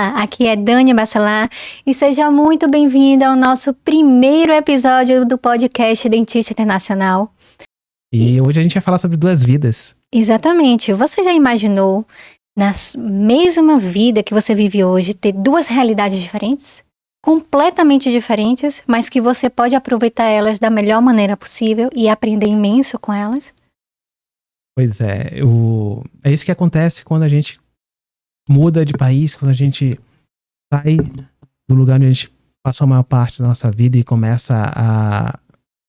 Olá, aqui é Dani Bacelar e seja muito bem-vinda ao nosso primeiro episódio do podcast Dentista Internacional. E hoje a gente vai falar sobre duas vidas. Exatamente. Você já imaginou, na mesma vida que você vive hoje, ter duas realidades diferentes? Completamente diferentes, mas que você pode aproveitar elas da melhor maneira possível e aprender imenso com elas? Pois é, é isso que acontece quando a gente muda de país, quando a gente sai do lugar onde a gente passou a maior parte da nossa vida e começa a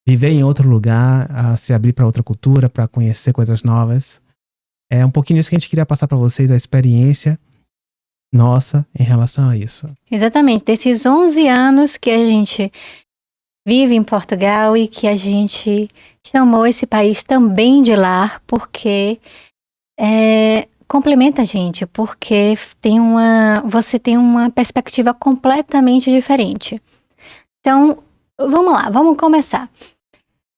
viver em outro lugar, a se abrir para outra cultura, para conhecer coisas novas. É um pouquinho disso que a gente queria passar para vocês, a experiência nossa em relação a isso. Exatamente, desses 11 anos que a gente vive em Portugal e que a gente chamou esse país também de lar, porque complementa a gente, porque você tem uma perspectiva completamente diferente. Então, vamos lá, vamos começar.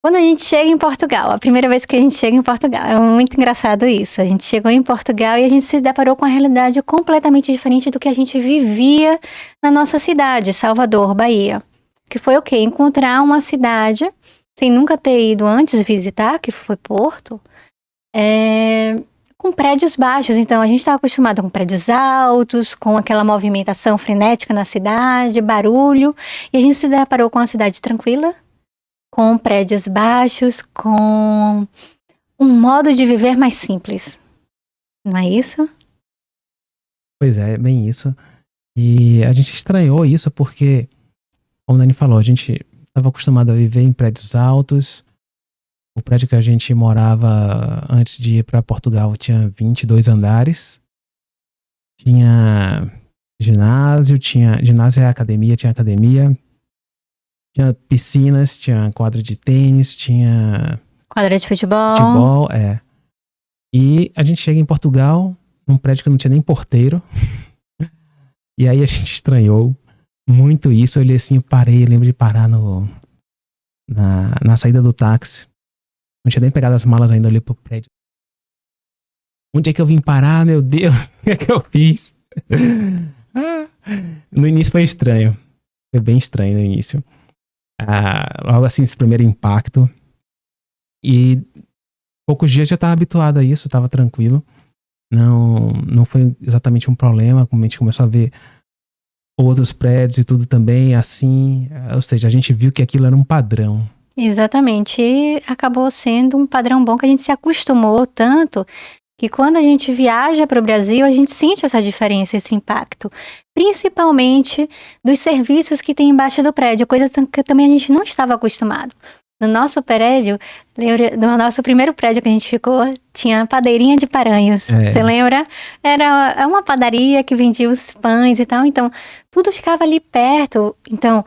Quando a gente chega em Portugal, a primeira vez que a gente chega em Portugal, é muito engraçado isso. A gente chegou em Portugal e a gente se deparou com uma realidade completamente diferente do que a gente vivia na nossa cidade, Salvador, Bahia. Que foi o quê? Encontrar uma cidade, sem nunca ter ido antes visitar, que foi Porto, com prédios baixos. Então a gente estava acostumado com prédios altos, com aquela movimentação frenética na cidade, barulho, e a gente se deparou com uma cidade tranquila, com prédios baixos, com um modo de viver mais simples. Não é isso? Pois é, bem isso. E a gente estranhou isso porque, como a Dani falou, a gente estava acostumado a viver em prédios altos. O prédio que a gente morava antes de ir para Portugal tinha 22 andares. Tinha ginásio é academia, tinha academia. Tinha piscinas, tinha quadra de tênis, tinha Quadra de futebol. futebol, E a gente chega em Portugal, num prédio que não tinha nem porteiro. E aí a gente estranhou muito isso. Eu olhei assim, eu lembro de parar na saída do táxi. Não tinha nem pegado as malas ainda, olhei pro prédio. Onde é que eu vim parar, meu Deus? O que é que eu fiz? No início foi estranho. Foi bem estranho no início. Logo assim, esse primeiro impacto. E poucos dias já estava habituado a isso, estava tranquilo. Não foi exatamente um problema, como a gente começou a ver outros prédios e tudo também assim. Ou seja, a gente viu que aquilo era um padrão. Exatamente, e acabou sendo um padrão bom que a gente se acostumou tanto que quando a gente viaja para o Brasil, a gente sente essa diferença, esse impacto, principalmente dos serviços que tem embaixo do prédio, coisa que também a gente não estava acostumado. No nosso prédio, no nosso primeiro prédio que a gente ficou, tinha padeirinha de Paranhos. Você lembra? Era uma padaria que vendia os pães e tal, então tudo ficava ali perto. Então,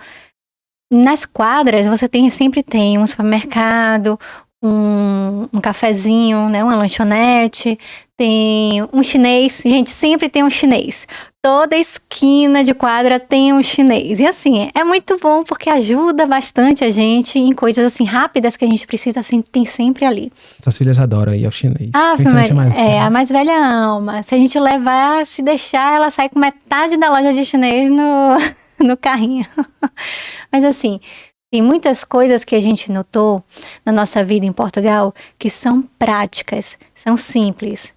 nas quadras, você sempre tem um supermercado, um cafezinho, né, uma lanchonete, tem um chinês. Gente, sempre tem um chinês. Toda esquina de quadra tem um chinês. E assim, é muito bom porque ajuda bastante a gente em coisas assim rápidas que a gente precisa, assim, tem sempre ali. Essas filhas adoram ir ao chinês. A mais velha ama. Se a gente levar, se deixar, ela sai com metade da loja de chinês no carrinho. Mas assim, tem muitas coisas que a gente notou na nossa vida em Portugal que são práticas, são simples.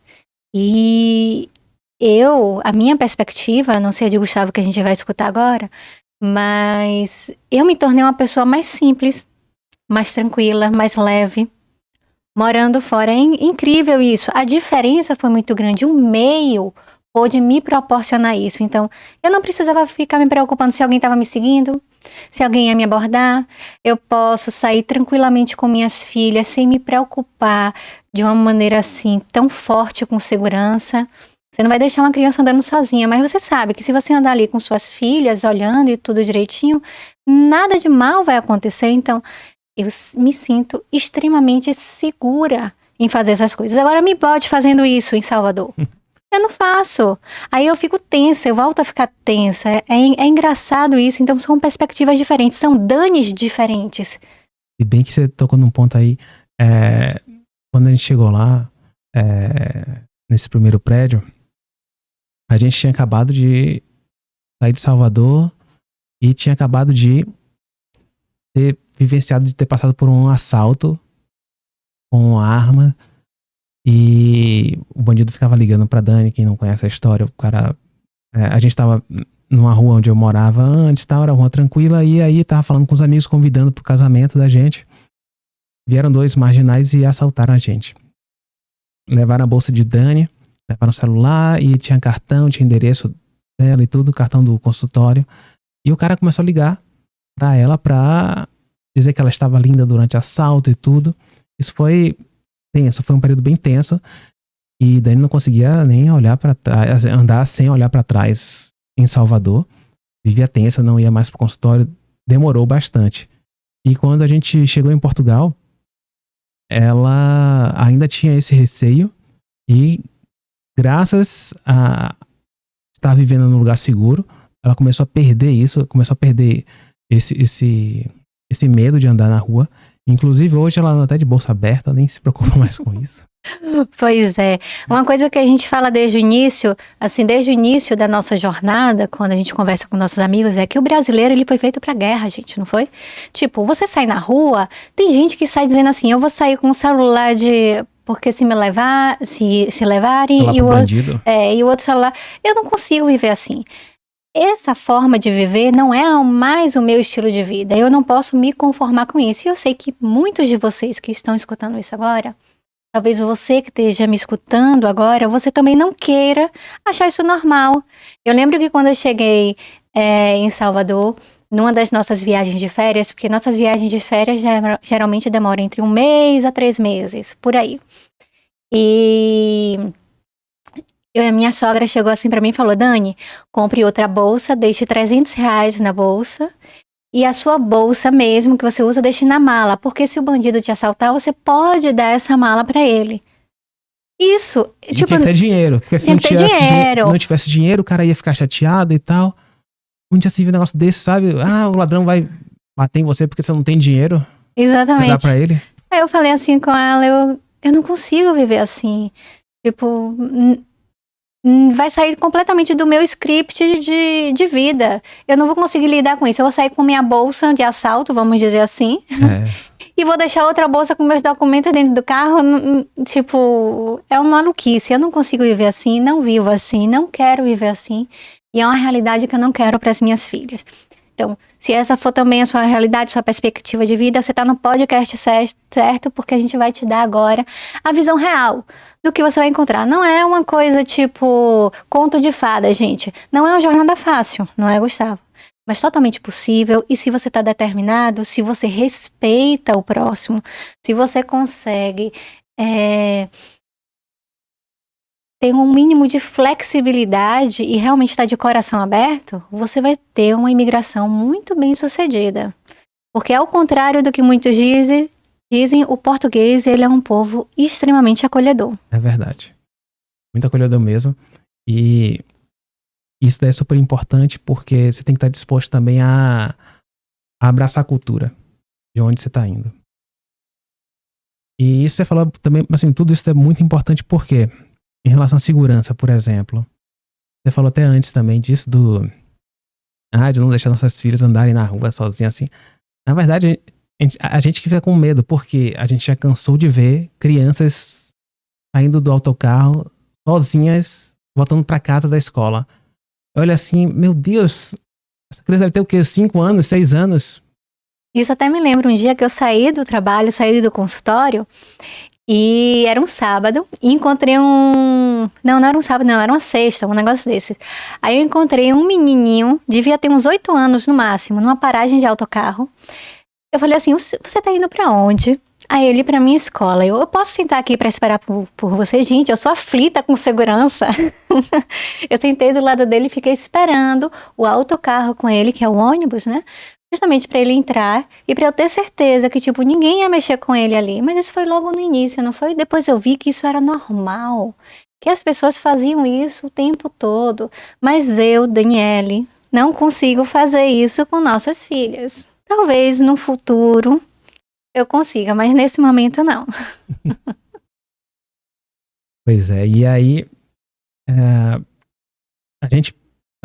E a minha perspectiva, não sei a de Gustavo que a gente vai escutar agora, mas eu me tornei uma pessoa mais simples, mais tranquila, mais leve, morando fora. É incrível isso. A diferença foi muito grande. O meio pôde me proporcionar isso. Então, eu não precisava ficar me preocupando se alguém estava me seguindo, se alguém ia me abordar. Eu posso sair tranquilamente com minhas filhas sem me preocupar de uma maneira assim tão forte, com segurança. Você não vai deixar uma criança andando sozinha, mas você sabe que se você andar ali com suas filhas, olhando e tudo direitinho, nada de mal vai acontecer. Então, eu me sinto extremamente segura em fazer essas coisas. Agora me bote fazendo isso em Salvador. Eu não faço. Aí eu fico tensa, eu volto a ficar tensa. É engraçado isso. Então são perspectivas diferentes, são danes diferentes. E bem que você tocou num ponto aí. Quando a gente chegou lá, nesse primeiro prédio, a gente tinha acabado de saí de Salvador e tinha acabado de ter vivenciado, de ter passado por um assalto com uma arma. E o bandido ficava ligando pra Dani, quem não conhece a história, o cara... a gente tava numa rua onde eu morava antes, era uma rua tranquila, e aí tava falando com os amigos, convidando pro casamento da gente. Vieram 2 marginais e assaltaram a gente. Levaram a bolsa de Dani, levaram o celular e tinha cartão, tinha endereço dela e tudo, cartão do consultório. E o cara começou a ligar pra ela pra dizer que ela estava linda durante o assalto e tudo. Isso foi tenso, foi um período bem tenso. E Dani não conseguia nem olhar pra trás, andar sem olhar pra trás em Salvador. Vivia tensa, não ia mais pro consultório. Demorou bastante. E quando a gente chegou em Portugal, ela ainda tinha esse receio. E graças a estar vivendo num lugar seguro, ela começou a perder isso, começou a perder esse medo de andar na rua. Inclusive hoje ela anda até de bolsa aberta, nem se preocupa mais com isso. Pois é. Uma coisa que a gente fala desde o início, assim, desde o início da nossa jornada, quando a gente conversa com nossos amigos, é que o brasileiro, ele foi feito pra guerra, gente, não foi? Tipo, você sai na rua, tem gente que sai dizendo assim, eu vou sair com um celular porque se me levar, se levarem, e o outro celular, eu não consigo viver assim. Essa forma de viver não é mais o meu estilo de vida. Eu não posso me conformar com isso. E eu sei que muitos de vocês que estão escutando isso agora, talvez você que esteja me escutando agora, você também não queira achar isso normal. Eu lembro que quando eu cheguei em Salvador, numa das nossas viagens de férias, porque nossas viagens de férias geralmente demoram entre 1 mês a 3 meses, por aí. E a minha sogra chegou assim pra mim e falou, Dani, compre outra bolsa, deixe R$300 na bolsa. E a sua bolsa mesmo, que você usa, deixe na mala. Porque se o bandido te assaltar, você pode dar essa mala pra ele. Isso, e tipo... tinha que ter dinheiro. Porque se não tivesse dinheiro, o cara ia ficar chateado e tal. Um dia se viu um negócio desse, sabe? O ladrão vai bater em você porque você não tem dinheiro. Exatamente. Pra dar pra ele. Aí eu falei assim com ela, eu não consigo viver assim. Tipo... vai sair completamente do meu script de vida. Eu não vou conseguir lidar com isso. Eu vou sair com minha bolsa de assalto, vamos dizer assim. E vou deixar outra bolsa com meus documentos dentro do carro. Tipo, é uma maluquice. Eu não consigo viver assim, não vivo assim, não quero viver assim. E é uma realidade que eu não quero para as minhas filhas. Então, se essa for também a sua realidade, sua perspectiva de vida, você tá no podcast certo, porque a gente vai te dar agora a visão real do que você vai encontrar. Não é uma coisa tipo conto de fada, gente. Não é uma jornada fácil, não é, Gustavo? Mas totalmente possível. E se você tá determinado, se você respeita o próximo, se você consegue ter um mínimo de flexibilidade e realmente está de coração aberto, você vai ter uma imigração muito bem sucedida. Porque ao contrário do que muitos dizem, o português, ele é um povo extremamente acolhedor. É verdade. Muito acolhedor mesmo. E isso daí é super importante porque você tem que estar disposto também a abraçar a cultura de onde você está indo. E isso você falou também, assim, tudo isso é muito importante porque em relação à segurança, por exemplo, você falou até antes também disso de não deixar nossas filhas andarem na rua sozinhas assim. Na verdade, a gente que fica com medo, porque a gente já cansou de ver crianças saindo do autocarro sozinhas, voltando pra casa da escola. Olha assim, meu Deus, essa criança deve ter o quê? 5 anos, 6 anos? Isso até me lembra um dia que eu saí do trabalho, saí do consultório, e era um sábado, e encontrei não era um sábado, não, era uma sexta, um negócio desse. Aí eu encontrei um menininho, devia ter uns 8 anos no máximo, numa paragem de autocarro. Eu falei assim, você tá indo pra onde? Aí ele, pra minha escola. Eu posso sentar aqui pra esperar por você? Gente, eu sou aflita com segurança. Eu sentei do lado dele e fiquei esperando o autocarro com ele, que é o ônibus, né? Justamente pra ele entrar e pra eu ter certeza que, tipo, ninguém ia mexer com ele ali. Mas isso foi logo no início, não foi? Depois eu vi que isso era normal, que as pessoas faziam isso o tempo todo. Mas eu, Daniele, não consigo fazer isso com nossas filhas. Talvez no futuro eu consiga, mas nesse momento não. Pois é, e aí a gente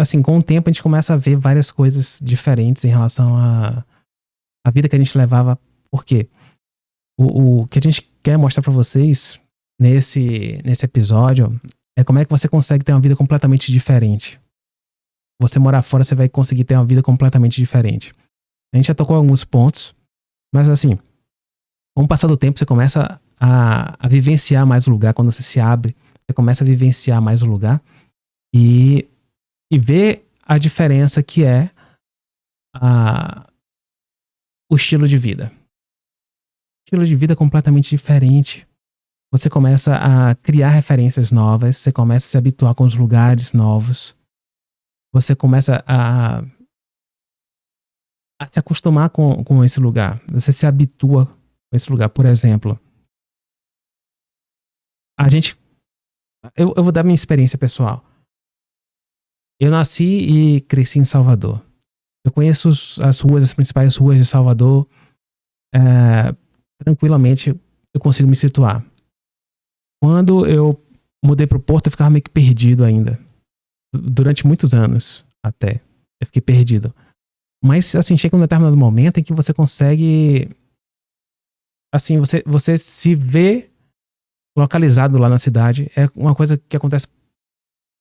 assim, com o tempo a gente começa a ver várias coisas diferentes em relação à vida que a gente levava. Por quê? O que a gente quer mostrar pra vocês nesse episódio é como é que você consegue ter uma vida completamente diferente. Você morar fora, você vai conseguir ter uma vida completamente diferente. A gente já tocou alguns pontos, mas assim, com o passar do tempo, você começa a vivenciar mais o lugar. Quando você se abre, você começa a vivenciar mais o lugar e ver a diferença que é o estilo de vida. Estilo de vida completamente diferente. Você começa a criar referências novas, você começa a se habituar com os lugares novos, você começa a se acostumar com esse lugar, você se habitua com esse lugar. Por exemplo, eu vou dar minha experiência pessoal. Eu nasci e cresci em Salvador. Eu conheço as principais ruas de Salvador. Tranquilamente eu consigo me situar. Quando eu mudei pro Porto, eu ficava meio que perdido ainda. Durante muitos anos, até. Eu fiquei perdido. Mas, assim, chega um determinado momento em que você consegue... Assim, você se vê localizado lá na cidade. É uma coisa que acontece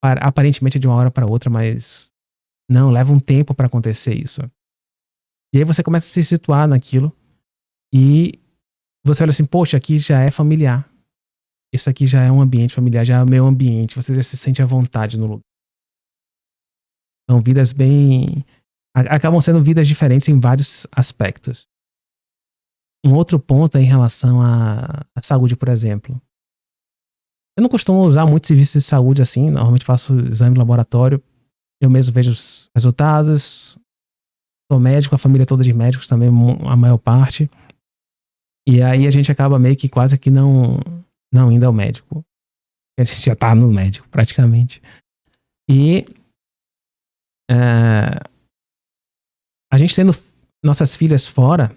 aparentemente de uma hora para outra, mas não, leva um tempo para acontecer isso. E aí você começa a se situar naquilo e você olha assim, poxa, aqui já é familiar. Isso aqui já é um ambiente familiar, já é o meu ambiente, você já se sente à vontade no lugar. São vidas bem... acabam sendo vidas diferentes em vários aspectos. Um outro ponto é em relação à saúde, por exemplo. Eu não costumo usar muitos serviços de saúde assim, normalmente faço exame de laboratório, eu mesmo vejo os resultados, sou médico, a família toda de médicos também, a maior parte. E aí a gente acaba meio que quase que não indo ao médico. A gente já tá no médico, praticamente. E a gente tendo nossas filhas fora,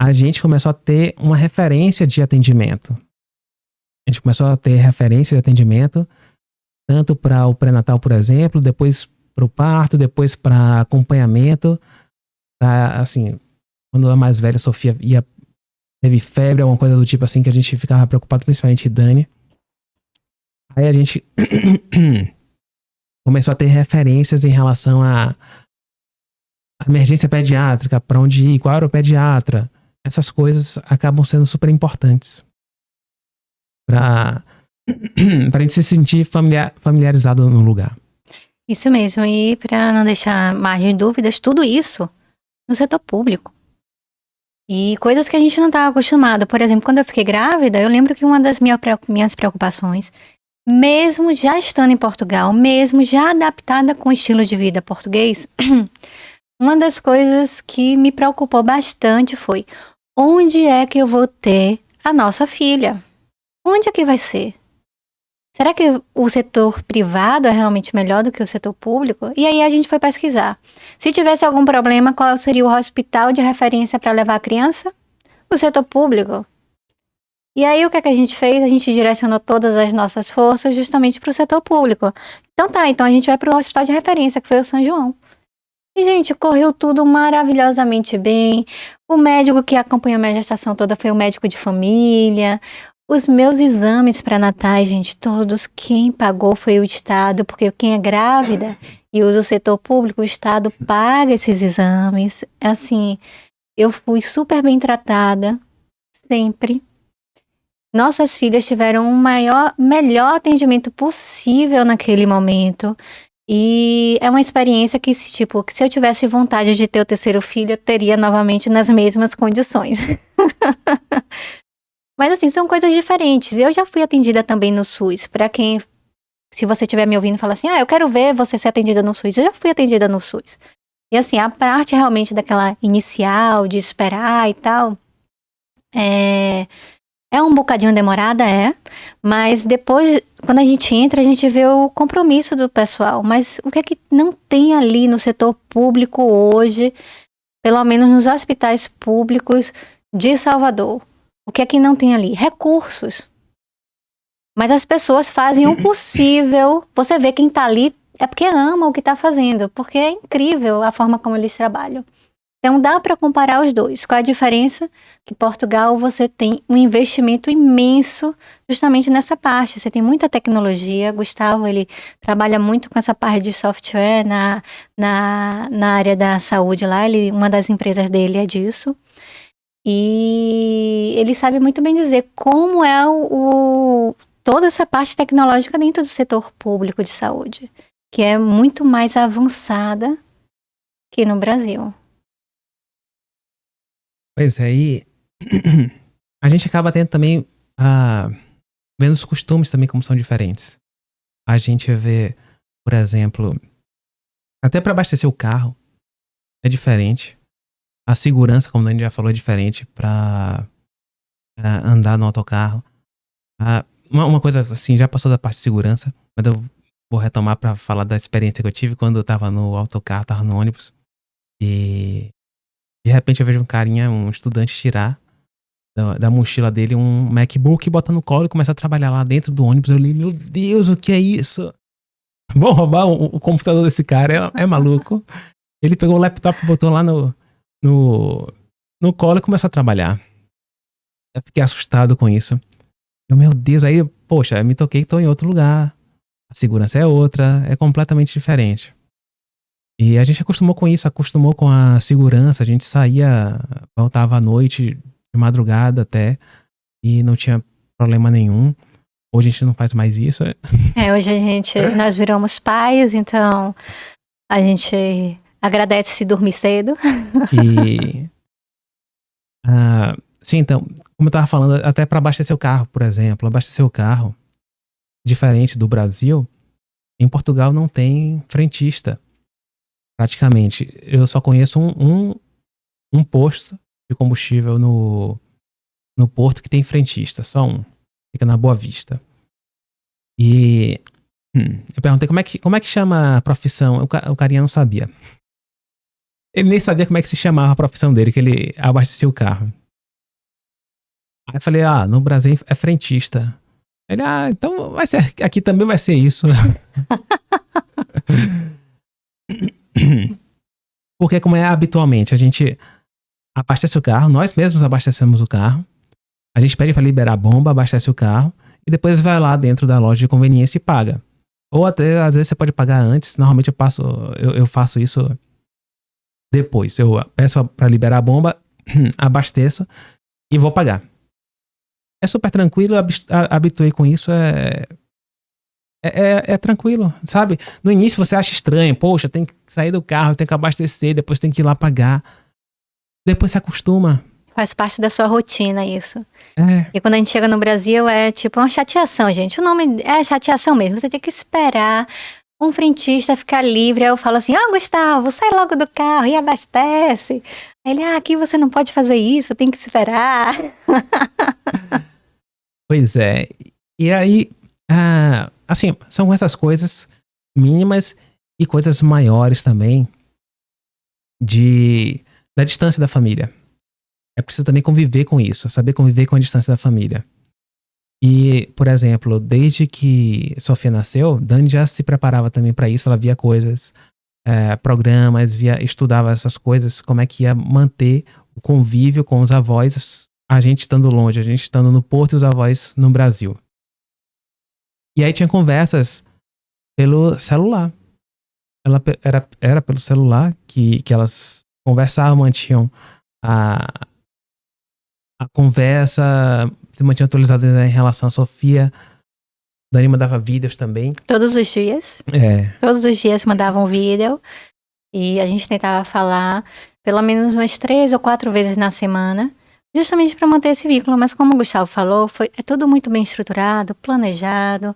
a gente começou a ter uma referência de atendimento. A gente começou a ter referência de atendimento, tanto para o pré-natal, por exemplo, depois para o parto, depois para acompanhamento. Assim, quando a mais velha, Sofia, teve febre, alguma coisa do tipo assim, que a gente ficava preocupado, principalmente Dani. Aí a gente começou a ter referências em relação à emergência pediátrica, para onde ir, qual era o pediatra. Essas coisas acabam sendo super importantes para a gente se sentir familiarizado no lugar. Isso mesmo, e para não deixar margem de dúvidas, tudo isso no setor público. E coisas que a gente não estava acostumado. Por exemplo, quando eu fiquei grávida, eu lembro que uma das minhas preocupações, mesmo já estando em Portugal, mesmo já adaptada com o estilo de vida português, uma das coisas que me preocupou bastante foi: onde é que eu vou ter a nossa filha? Onde é que vai ser? Será que o setor privado é realmente melhor do que o setor público? E aí a gente foi pesquisar. Se tivesse algum problema, qual seria o hospital de referência para levar a criança? O setor público. E aí o que é que a gente fez? A gente direcionou todas as nossas forças justamente para o setor público. Então a gente vai para o hospital de referência, que foi o São João. E, gente, correu tudo maravilhosamente bem. O médico que acompanhou a minha gestação toda foi o médico de família. Os meus exames pré-natais, gente, todos, quem pagou foi o Estado, porque quem é grávida e usa o setor público, o Estado paga esses exames. Assim, eu fui super bem tratada, sempre. Nossas filhas tiveram o melhor atendimento possível naquele momento. E é uma experiência que, se eu tivesse vontade de ter o terceiro filho, eu teria novamente nas mesmas condições. Mas assim, são coisas diferentes. Eu já fui atendida também no SUS. Pra quem, se você estiver me ouvindo e falar assim, eu quero ver você ser atendida no SUS. Eu já fui atendida no SUS. E assim, a parte realmente daquela inicial, de esperar e tal, é um bocadinho demorada, mas depois, quando a gente entra, a gente vê o compromisso do pessoal. Mas o que é que não tem ali no setor público hoje, pelo menos nos hospitais públicos de Salvador? O que é que não tem ali? Recursos. Mas as pessoas fazem o possível. Você vê quem tá ali é porque ama o que tá fazendo, porque é incrível a forma como eles trabalham. Então dá para comparar os dois. Qual a diferença? Que Portugal você tem um investimento imenso justamente nessa parte. Você tem muita tecnologia. Gustavo, ele trabalha muito com essa parte de software na área da saúde lá. Uma das empresas dele é disso. E ele sabe muito bem dizer como é toda essa parte tecnológica dentro do setor público de saúde, que é muito mais avançada que no Brasil. Pois é, e a gente acaba tendo também, vendo os costumes também como são diferentes. A gente vê, por exemplo, até para abastecer o carro é diferente. A segurança, como a gente já falou, é diferente para andar no autocarro. Uma coisa assim, já passou da parte de segurança, mas eu vou retomar para falar da experiência que eu tive quando eu tava no autocarro, tava no ônibus. E de repente eu vejo um carinha, um estudante, tirar da mochila dele um MacBook, bota no colo e começa a trabalhar lá dentro do ônibus. Eu li, meu Deus, o que é isso? Vão roubar o computador desse cara, é maluco. Ele pegou o laptop, botou lá no colo e começou a trabalhar. Eu fiquei assustado com isso. Meu Deus, aí, poxa, eu me toquei que tô em outro lugar. A segurança é outra, é completamente diferente. E a gente acostumou com isso, acostumou com a segurança. A gente saía, voltava à noite, de madrugada até, e não tinha problema nenhum. Hoje a gente não faz mais isso. Hoje nós viramos pais, então a gente agradece se dormir cedo. E sim, então, como eu tava falando, até para abastecer o carro, por exemplo, abastecer o carro, diferente do Brasil, em Portugal não tem frentista. Praticamente, eu só conheço um posto de combustível no porto que tem frentista, só um. Fica na Boa Vista. E eu perguntei como é que chama a profissão. O carinha não sabia. Ele nem sabia como é que se chamava a profissão dele, que ele abastecia o carro. Aí eu falei, no Brasil é frentista. Ele, então vai ser, aqui também vai ser isso. Porque como é habitualmente, a gente abastece o carro, nós mesmos abastecemos o carro, a gente pede para liberar a bomba, abastece o carro, e depois vai lá dentro da loja de conveniência e paga. Ou até, às vezes, você pode pagar antes. Normalmente eu faço isso depois. Eu peço para liberar a bomba, abasteço e vou pagar. É super tranquilo, habituei com isso, é tranquilo, sabe? No início você acha estranho, poxa, tem que sair do carro, tem que abastecer, depois tem que ir lá pagar. Depois se acostuma. Faz parte da sua rotina isso. É. E quando a gente chega no Brasil é tipo uma chateação, gente. O nome é chateação mesmo. Você tem que esperar um frentista ficar livre. Aí eu falo assim, Gustavo, sai logo do carro e abastece. Aí ele, aqui você não pode fazer isso, tem que esperar. Pois é. E aí, assim, são essas coisas mínimas e coisas maiores também da distância da família. É preciso também conviver com isso, saber conviver com a distância da família. E, por exemplo, desde que Sofia nasceu, Dani já se preparava também para isso, ela via coisas, programas, estudava essas coisas, como é que ia manter o convívio com os avós, a gente estando longe, a gente estando no Porto e os avós no Brasil. E aí tinha conversas pelo celular. Era pelo celular que elas conversavam, mantinham a conversa, se mantinha atualizada em relação a Sofia. Dani mandava vídeos também. Todos os dias. Todos os dias mandavam vídeo. E a gente tentava falar pelo menos umas 3 ou 4 vezes na semana. Justamente para manter esse vínculo. Mas como o Gustavo falou, é tudo muito bem estruturado, planejado.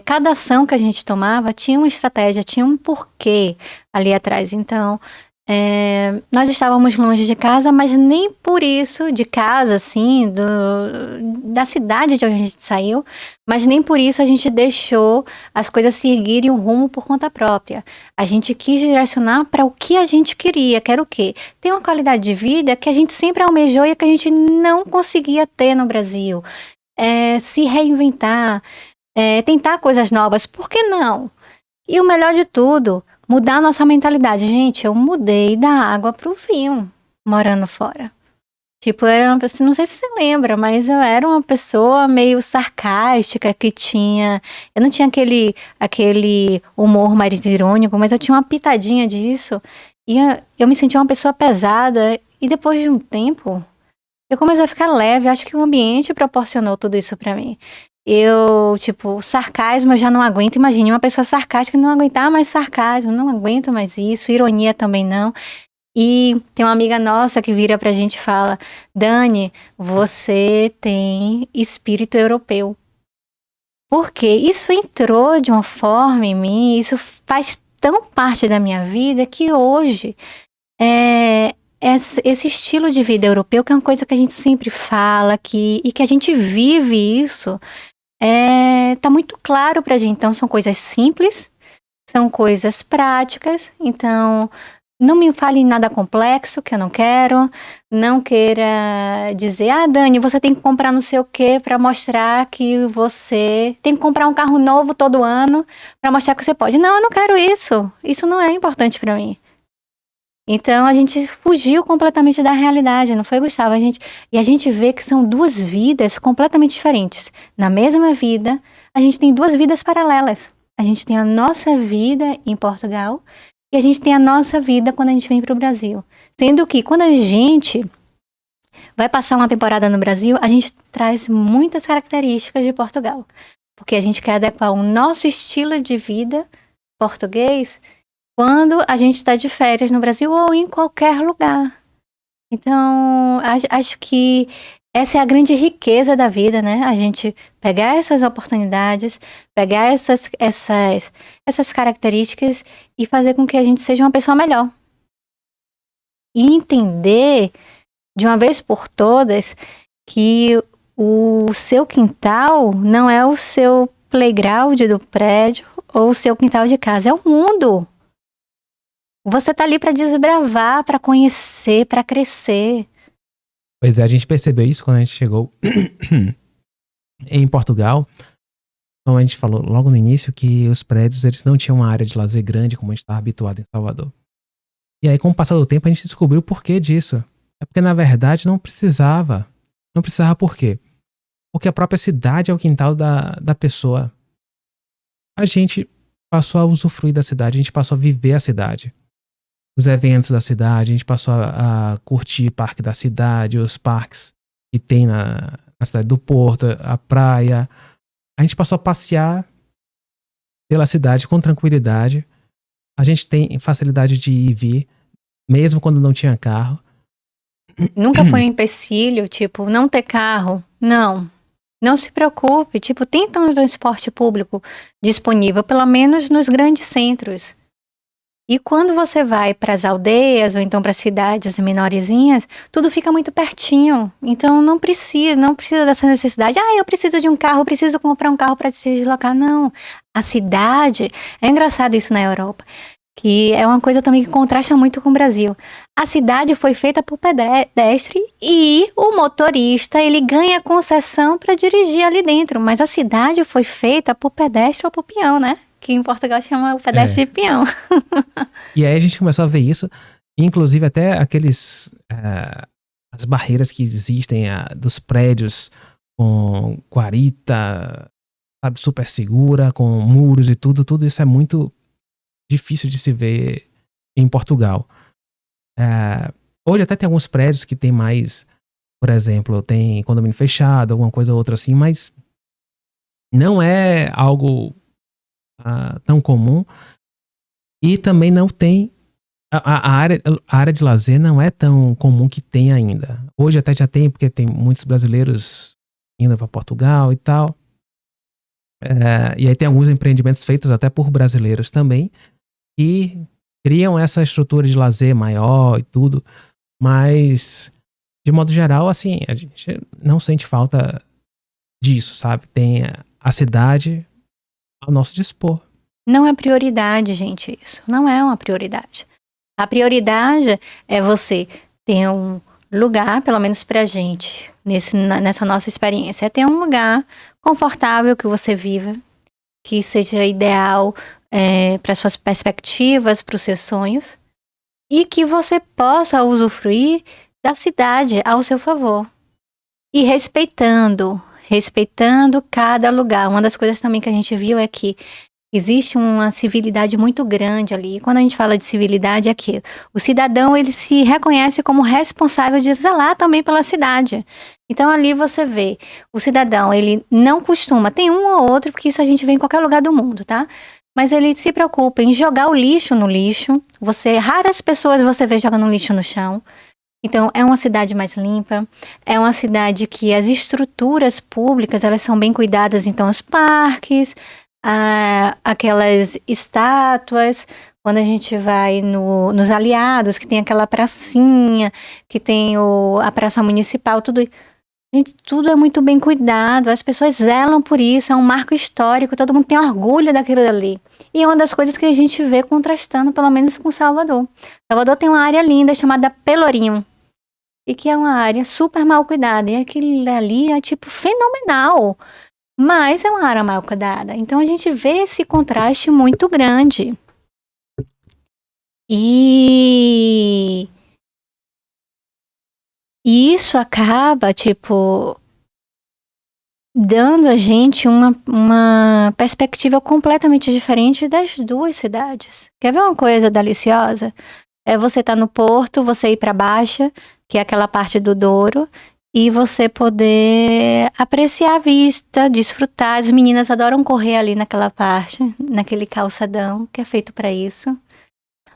Cada ação que a gente tomava tinha uma estratégia, tinha um porquê ali atrás. Então, nós estávamos longe de casa, mas nem por isso, de casa, assim, da cidade de onde a gente saiu, mas nem por isso a gente deixou as coisas seguirem o rumo por conta própria. A gente quis direcionar para o que a gente queria, que era o quê? Ter uma qualidade de vida que a gente sempre almejou e que a gente não conseguia ter no Brasil. se reinventar, tentar coisas novas. Por que não? E o melhor de tudo, mudar a nossa mentalidade. Gente, eu mudei da água pro vinho, morando fora. Tipo, eu era uma pessoa, não sei se você lembra, mas eu era uma pessoa meio sarcástica, eu não tinha aquele humor mais irônico, mas eu tinha uma pitadinha disso. E eu me sentia uma pessoa pesada, e depois de um tempo, eu comecei a ficar leve. Acho que o ambiente proporcionou tudo isso pra mim. Sarcasmo eu já não aguento. Imagine uma pessoa sarcástica não aguentar mais sarcasmo, não aguento mais isso, ironia também não. E tem uma amiga nossa que vira pra gente e fala: Dani, você tem espírito europeu. Porque isso entrou de uma forma em mim, isso faz tão parte da minha vida que hoje esse estilo de vida europeu, que é uma coisa que a gente sempre fala e que a gente vive isso, tá muito claro pra gente. Então são coisas simples, são coisas práticas. Então não me fale nada complexo, que eu não quero. Não queira dizer: Dani, você tem que comprar não sei o quê pra mostrar que você tem que comprar um carro novo todo ano pra mostrar que você pode. Não, eu não quero isso. Isso não é importante pra mim. Então a gente fugiu completamente da realidade, não foi, Gustavo? E a gente vê que são duas vidas completamente diferentes. Na mesma vida, a gente tem duas vidas paralelas. A gente tem a nossa vida em Portugal e a gente tem a nossa vida quando a gente vem para o Brasil. Sendo que quando a gente vai passar uma temporada no Brasil, a gente traz muitas características de Portugal. Porque a gente quer adequar o nosso estilo de vida português quando a gente está de férias no Brasil ou em qualquer lugar. Então, acho que essa é a grande riqueza da vida, né? A gente pegar essas oportunidades, pegar essas características e fazer com que a gente seja uma pessoa melhor. E entender, de uma vez por todas, que o seu quintal não é o seu playground do prédio ou o seu quintal de casa, é o mundo. Você tá ali para desbravar, para conhecer, para crescer. Pois é, a gente percebeu isso quando a gente chegou em Portugal. Como a gente falou logo no início, que os prédios eles não tinham uma área de lazer grande como a gente estava habituado em Salvador. E aí, com o passar do tempo, a gente descobriu o porquê disso. É porque, na verdade, não precisava. Não precisava por quê? Porque a própria cidade é o quintal da pessoa. A gente passou a usufruir da cidade, a gente passou a viver a cidade. Os eventos da cidade, a gente passou a curtir o parque da cidade, os parques que tem na cidade do Porto, a praia. A gente passou a passear pela cidade com tranquilidade. A gente tem facilidade de ir e vir, mesmo quando não tinha carro. Nunca foi um empecilho, tipo, não ter carro. Não se preocupe. Tipo, tem um transporte público disponível, pelo menos nos grandes centros. E quando você vai para as aldeias ou então para cidades menorzinhas, tudo fica muito pertinho. Então não precisa dessa necessidade. Eu preciso de um carro, preciso comprar um carro para se deslocar. Não. A cidade, é engraçado isso na Europa, que é uma coisa também que contrasta muito com o Brasil. A cidade foi feita por pedestre e o motorista, ele ganha concessão para dirigir ali dentro. Mas a cidade foi feita por pedestre ou por peão, né? Que em Portugal chama o pedestre de peão. E aí a gente começou a ver isso, inclusive até as barreiras que existem dos prédios com guarita, sabe, super segura, com muros e tudo isso é muito difícil de se ver em Portugal. Hoje até tem alguns prédios que tem mais, por exemplo, tem condomínio fechado, alguma coisa ou outra assim, mas não é algo tão comum. E também não tem a área de lazer não é tão comum que tem ainda. Hoje até já tem, porque tem muitos brasileiros indo para Portugal e tal. E aí tem alguns empreendimentos feitos até por brasileiros também, que criam essa estrutura de lazer maior e tudo. Mas, de modo geral, assim, a gente não sente falta disso, sabe? Tem a cidade ao nosso dispor. Não é prioridade, gente, isso. Não é uma prioridade. A prioridade é você ter lugar, pelo menos pra gente, nessa nossa experiência, é ter um lugar confortável que você viva, que seja ideal para suas perspectivas, para os seus sonhos, e que você possa usufruir da cidade ao seu favor. E respeitando cada lugar. Uma das coisas também que a gente viu é que existe uma civilidade muito grande ali. E quando a gente fala de civilidade é que o cidadão, ele se reconhece como responsável de zelar também pela cidade. Então ali você vê, o cidadão, ele não costuma, tem um ou outro, porque isso a gente vê em qualquer lugar do mundo, tá? Mas ele se preocupa em jogar o lixo no lixo. Raras pessoas você vê jogando lixo no chão. Então, é uma cidade mais limpa, é uma cidade que as estruturas públicas, elas são bem cuidadas. Então, os parques, aquelas estátuas, quando a gente vai nos Aliados, que tem aquela pracinha, que tem a praça municipal, tudo é muito bem cuidado, as pessoas zelam por isso, é um marco histórico, todo mundo tem orgulho daquilo ali. E é uma das coisas que a gente vê contrastando, pelo menos com Salvador. Salvador tem uma área linda chamada Pelourinho, e que é uma área super mal cuidada, e aquilo ali é tipo fenomenal, mas é uma área mal cuidada. Então a gente vê esse contraste muito grande. E isso acaba, tipo, dando a gente uma perspectiva completamente diferente das duas cidades. Quer ver uma coisa deliciosa? É você estar no Porto, você ir para Baixa, que é aquela parte do Douro, e você poder apreciar a vista, desfrutar. As meninas adoram correr ali naquela parte, naquele calçadão que é feito para isso.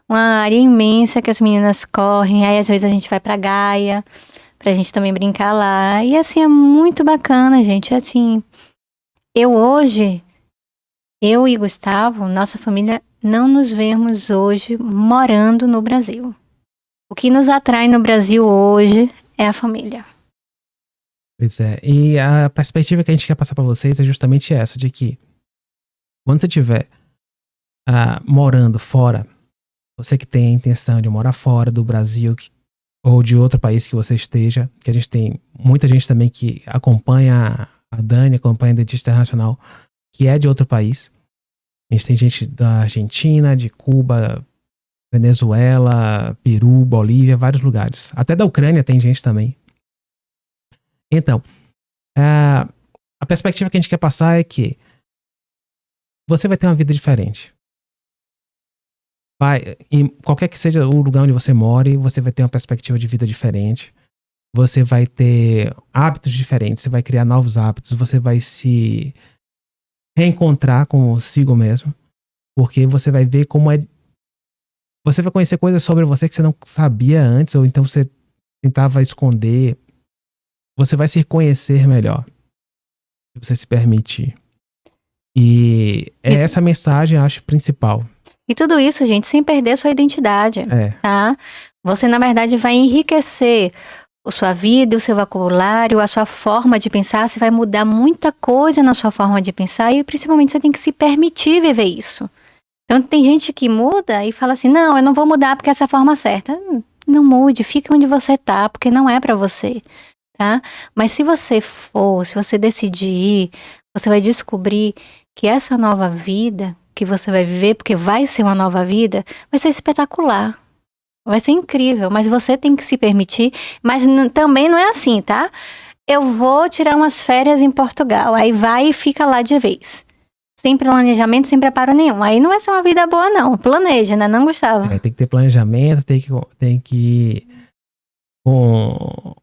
Uma área imensa que as meninas correm, aí às vezes a gente vai pra Gaia, pra gente também brincar lá. E assim, é muito bacana, gente. Assim, eu e Gustavo, nossa família, não nos vemos hoje morando no Brasil. O que nos atrai no Brasil hoje é a família. Pois é. E a perspectiva que a gente quer passar pra vocês é justamente essa, de que quando você estiver morando fora, você que tem a intenção de morar fora do Brasil ou de outro país que você esteja, que a gente tem muita gente também que acompanha a Dani, acompanha a Dentista Internacional, que é de outro país. A gente tem gente da Argentina, de Cuba, Venezuela, Peru, Bolívia, vários lugares. Até da Ucrânia tem gente também. Então, a perspectiva que a gente quer passar é que você vai ter uma vida diferente. Em qualquer que seja o lugar onde você more, você vai ter uma perspectiva de vida diferente. Você vai ter hábitos diferentes, você vai criar novos hábitos, você vai se reencontrar consigo mesmo, porque você vai ver como é. Você vai conhecer coisas sobre você que você não sabia antes, ou então você tentava esconder. Você vai se conhecer melhor, se você se permitir. E essa mensagem, eu acho, principal. E tudo isso, gente, sem perder sua identidade, tá? Você, na verdade, vai enriquecer a sua vida, o seu vocabulário, a sua forma de pensar. Você vai mudar muita coisa na sua forma de pensar e, principalmente, você tem que se permitir viver isso. Então, tem gente que muda e fala assim, não, eu não vou mudar porque essa é a forma certa. Não mude, fica onde você tá, porque não é pra você, tá? Mas se você decidir ir, você vai descobrir que essa nova vida que você vai viver, porque vai ser uma nova vida, vai ser espetacular. Vai ser incrível, mas você tem que se permitir. Mas também não é assim, tá? Eu vou tirar umas férias em Portugal, aí vai e fica lá de vez. Sem planejamento, sem preparo nenhum. Aí não vai ser uma vida boa, não. Planeja, né? Não, Gustavo? Tem que ter planejamento, tem que ir com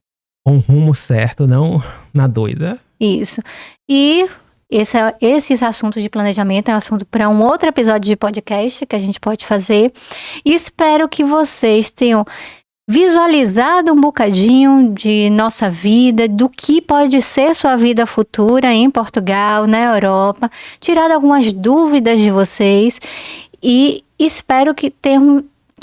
um rumo certo, não na doida. Isso. E esse assunto de planejamento é um assunto para um outro episódio de podcast que a gente pode fazer. E espero que vocês tenham visualizado um bocadinho de nossa vida, do que pode ser sua vida futura em Portugal, na Europa, tirado algumas dúvidas de vocês e espero que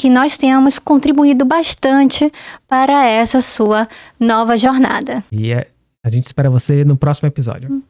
nós tenhamos contribuído bastante para essa sua nova jornada. E a gente espera você no próximo episódio.